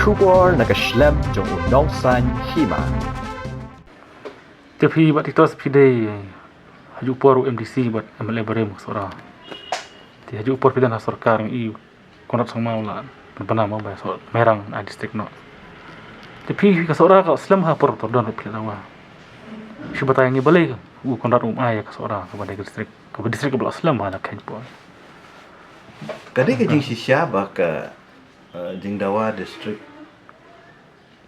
Kubor nakaslem jong unongsan hima. Tapi buat itu sepide haju por MDC buat MLA barem sora. Ti haju por pidan sarkar i konat sang maula pernah mau bahas merang a distrik no. Tapi ka sora ka Islam ha por tordon pidan awa. Siapa tayang ni balik konat ay ka sora ka distrik ke belah Islam ha nak por. Kadang ke jing sisya baka jing dawa distrik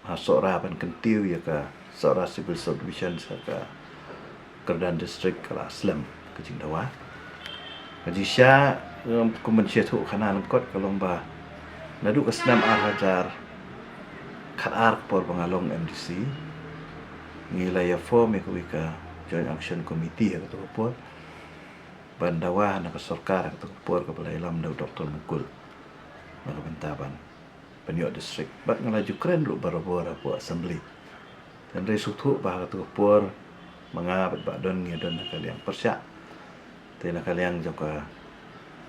hasora ban kentiu ya ka sora civil subdivision saka kerdan distrik kala Islam ke jing dawa. Kaji sya kumen sya tu kanan kot kalomba nadu Islam hajar khatar por bangalong MDC ngilaya form ya ka joint action committee ya tu por bandawa na kasorkar atau por kepala ilam da Dr. Mukul na bentaban penyo district bat ngalaju keren lu barabora po assembly dan dari sutu bah tu por mengabat ba don ngedon kaliang persya tena kaliang joka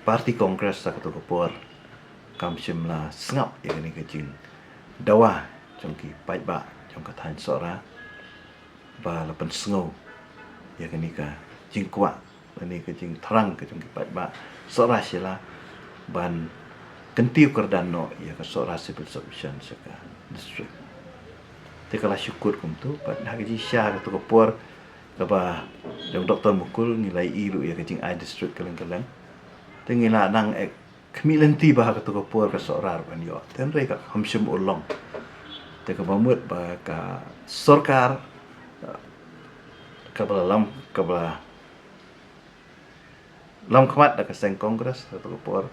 parti kongres sa tu por kamsim la sngap ya ni kecing dawa jongki pai ba jongka than sora ba la pen sngo ya ni ka jingkwa ini kecing terang kecing kipat ba sora sila ban kentiu kerdan no ya ke sora civil subdivision saka district tekala syukur kum tu pat haji sya ke tu por ke ba yang Dr. Mukul nilai ilu ya kecing I district keleng-keleng tengila nang ek kemilenti bah ke tu por ke sora ban yo ten re ka hamsim ulong te ka bamut ba ka sarkar ka lam ka lam khamat da kaseng kongres atau por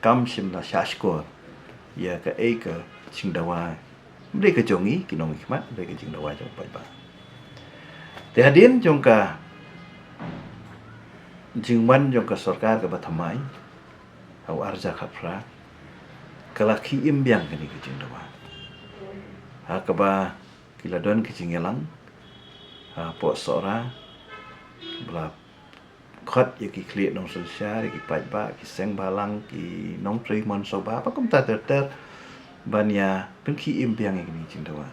kam simla syashkor ya ka ka singdawa mereka jongi kinong hikmat mereka singdawa jong pai ba te hadin jong ka jingwan jong ka sarkar ka bathamai au arja khapra kalaki imbyang kani ka singdawa ha ka ba kiladon ki singelang ha po sora bla khot ya ki kli nong sosial ki pai ba ki seng balang ki nong tri mon so ba kum ta ter banya pen ki im piang ni jing dawa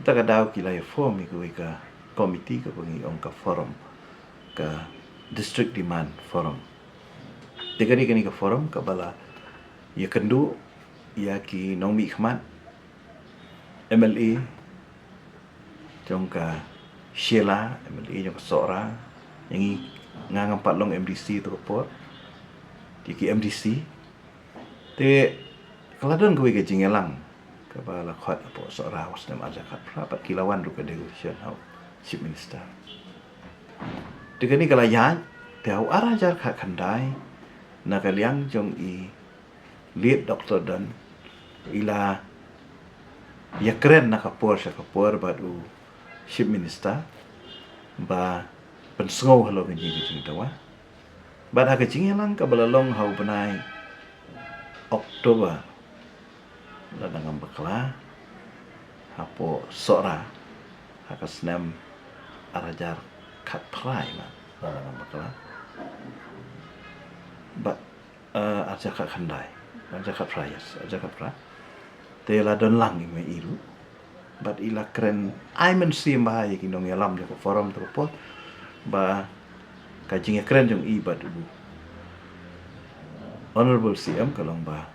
ta ka daw ki la form ki ka committee ka pengi ong ka forum ka district demand forum tegani kani ka forum ka bala ya kendu ya ki nong mi khmat MLA jong ka Sheila MLA jong ka sora yang ngang patlong MDC tu por di MDC te keladon kowe ke jingelang ke bala khot apa sora wasdam ajakat rapat kilawan ru ke delegation hau chief minister degani kala yan te hau arajar kha khandai na kaliang jong i lead Dr. Dan ila ya keren na kapor badu chief minister ba pensengau halo ke jing tawa bad ha ke jing lang ka balalong hau benai Oktober la dangam bakla hapo sora ha ka snam arajar khat prai ma la dangam bakla ba aja khat khandai aja khat prai aja khat pra te la don lang me ilu bad ila kren ai men sim ba ki nong yalam de forum tu pot ba kajing keren jong iba dulu honorable CM kalong ba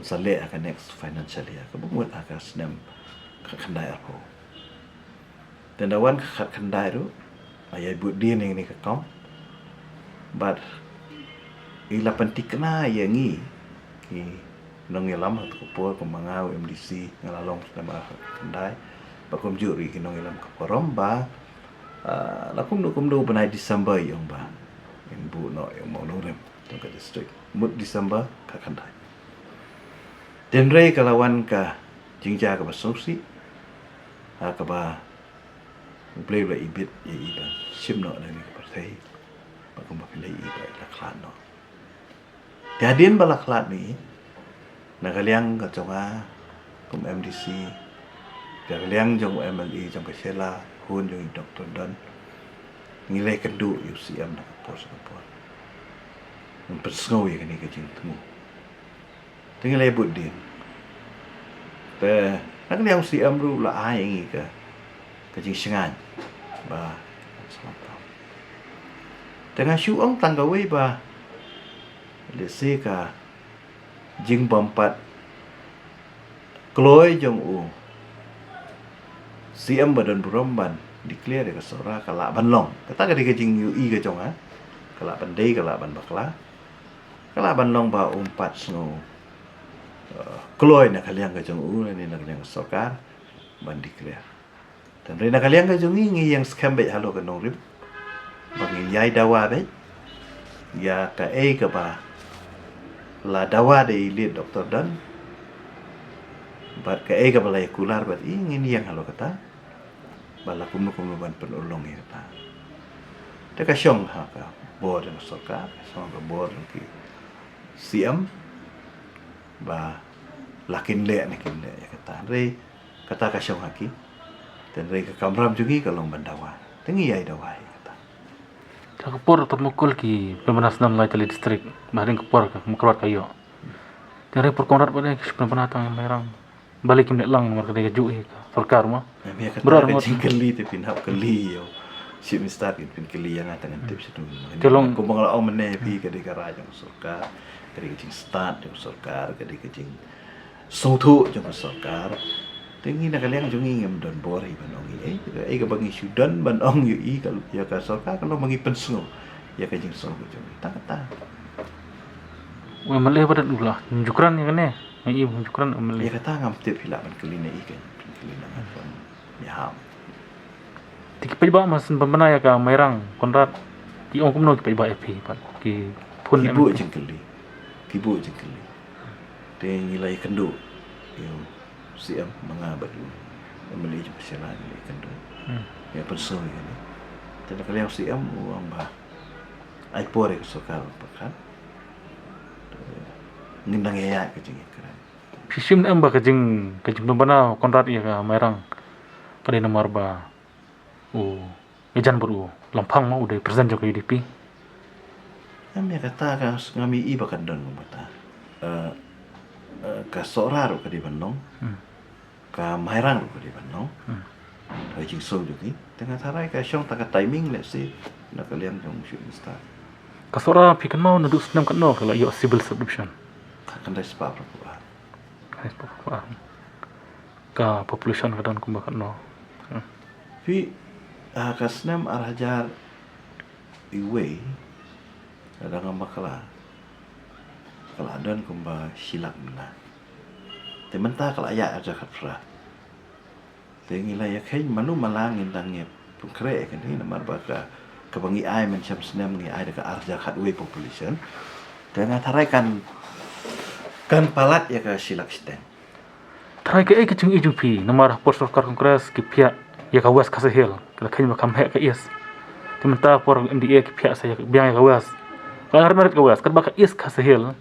sale akan next financial year kebuat akan senam khandai aku tendawan khandai tu ayai buat dia ni ke kom but ila pentikna yangi ki nong yalam tu por pemangau MDC ngalalong sama khandai bakom juri ki nong yalam ke forum ba lakum do benai Disember yang ba yang bu no yang mau nurem tong ka district mut Disember ka khandai den rei kalawan ka jingja ka basongsi ha ka ba play la ibit ya iba sim no ni ka partai bakum ba pilai iba la klan no tiadin bala klan ni nakaliang ka jonga kum MDC nakaliang jong MLE jong ka Sheila hun yung Dr. Dan ngilai kendu UCM na kapos ng persngaw yung kani kajing temu tinggal lebut din Pe nak liang CM ru la ai ngi ke jing sengan ba selapau. Dengan syuang tanggawai ba lese ka jing bompat kloi jong u CM badan buromban declare ke sora kala ban long kata ke jing UI ke jong kala ban dei kala ban bakla kala ban long ba umpat snow kloi na kaliang ke jong u ni nak yang sokar ban declare dan rena kaliang ke jong ngi yang scam be halo ke nong rib bagi yai dawa be ya ka ke ba la dawa de lead doktor dan bat ka ke balai kular bat ingin yang halo kata bala kumu ban penolong ya kata ta ka syong ha ka board ng sokar song ka board ki CM ba lakin le ya kata re kata ka syong haki dan re ka kamram jugi kalong bandawa tengi yai dawa kata Kapor termukul ki Pembenas Nam Lai Tali Distrik Bahring Kapor ka keluar kayo. Dari perkonrat pada penatang yang merang balik kim lang marka de ju ka sarkar mo. Kami kata jingkeli te pinhap keli yo. Si mistar pin keli yang atangan tips itu. Tolong ko bangala o mene pi ka de garaj ng sarkar, ka de jing start ng sarkar, ka de jing sotu ng sarkar. Tingi na kaliang jungi ngam don bori banong ka bangi sudan banong yu I kalau ya ka sarkar kalau mangi pensungo ya ka jing so jungi ta we malay pada ulah jukran ya kene. Ai jukran malay. Ya kata ngam tip hilap ban keli na ikan. Keli na kan. Ya ham. Tiki pa mas pembenaya ka merang konrat ki ong kumno ki pa FP pat ki pun Kibu jengkeli. Kibu jengkeli. Dia nilai kendu. Yo siam mengabat dulu. Membeli je persialan nilai kendu. Ya persoi ni. Tapi kalau siam uang bah. Ai pore ke sokal pakat. Nindang ya ke jeng keren. Pisim em ba kajing pembena konrat ya ka merang kali nomor ba ejan beru lampang mau udah present joko UDP. Kami kata ka ngami I bakan don bata. Ka sorar ka di Bandung. Ka Mairang ka di Bandung. Ka jing so jogi. Tengah tarai ka syong taka timing let's say nak kalian jong shoot start. Kasora pikan mau naduk senam kan no kalau yo civil subdivision. Akan dah sebab apa? Hai papa. Ka population kadang kumbakan no. Tapi kasnam arajar iwe kadang makala kalau dan kumba silak mana. Tementah kalau ayat aja katfra. Tengi lah ya kain manu malangin tangnya pungkre kan ini nama baka kebangi ai mencam senam ni ai dekat arja katwe population. Dengan taraikan kan palat ya ke silak stem. Tarai ke kecing IJP nomor rapor sarkar kongres ki pihak ya kawas kasihil kala kanya makam hek ke is. Tementah por MDA ki pihak saya biang ya kawas. Kalau merit kawas kan baka is kasihil.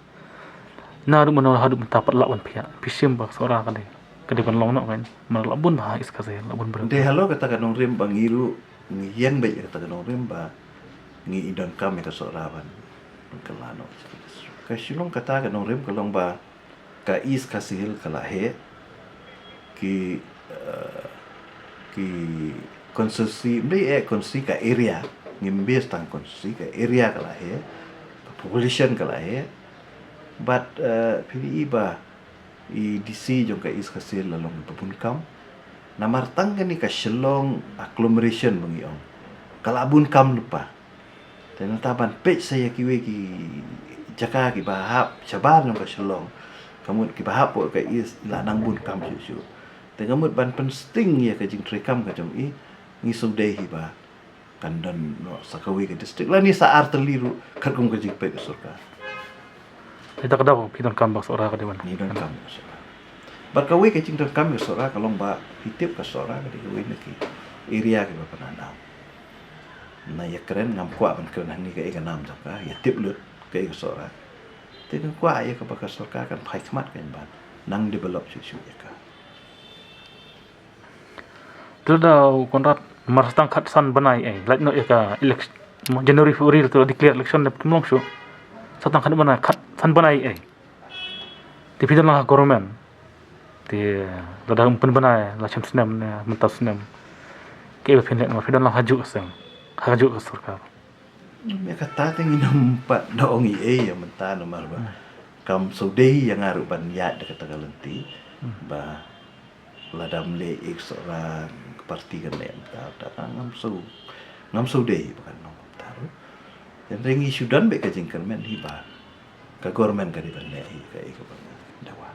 Na du mana hadu mentapat lawan pihak. Pisim ba seorang kade. Kade ban long no kan. Malabun ba is kasihil labun ber. De halo kata kanong rim bangiru ngiyan ba kata kanong rim ba ngi idon kami ka sorawan. Kelano. Kasilong kata kanong rim kalong ba ka is kasihil kalahe ki konstruksi mbe konstruksi ka area ngimbes tang konstruksi ka area kalahe population kalahe but PDI ba I DC jong ka is kasihil lalong papunkam namartang ni ka Shillong agglomeration bangiong kalabun kam lupa dan taban page saya kiwe ki jaka ki bahap sabar ng ka Shillong kamu ki bahap po ka is lanang bun kam susu tengah mut ban pensting ya ka jing trekam ka jong I ngisung dehi ba kandan no sakawi ka district la ni sa arteliru kan kum ka jing pe ka surka Kita kada piton kambak seorang kade man. ni don kam surka barkawi ka jing don kam surka kalong ba hitip ka surka ka digawi na ki area ki ba pananam na ya keren ngam kwa ban ka ni ka ikanam jaka ya tip lut ka surka Tengah kwa ya ka baka surka kan phai khmat kan ban nang develop susu ya ka Tilda konrat marastang khatsan banai like no ka election January February to declare election na tumlong syo satang khat banai khat san banai Tipidan lah government thì là đang bên bên này là chấm sinem nè mình tao sinem cái bên này mà phải đang làm haju ke sarkar Ya kata tinggi nampak dong ya mentah nomor ba. Kam sudi yang ngaruh banyak dekat Tagalenti. Ba ladam le seorang parti kan yang tak ngam sudi bukan nomor taruh. Yang ringi sudan be kajingkan men hiba. Ka government ka di banyak ka iko dawa.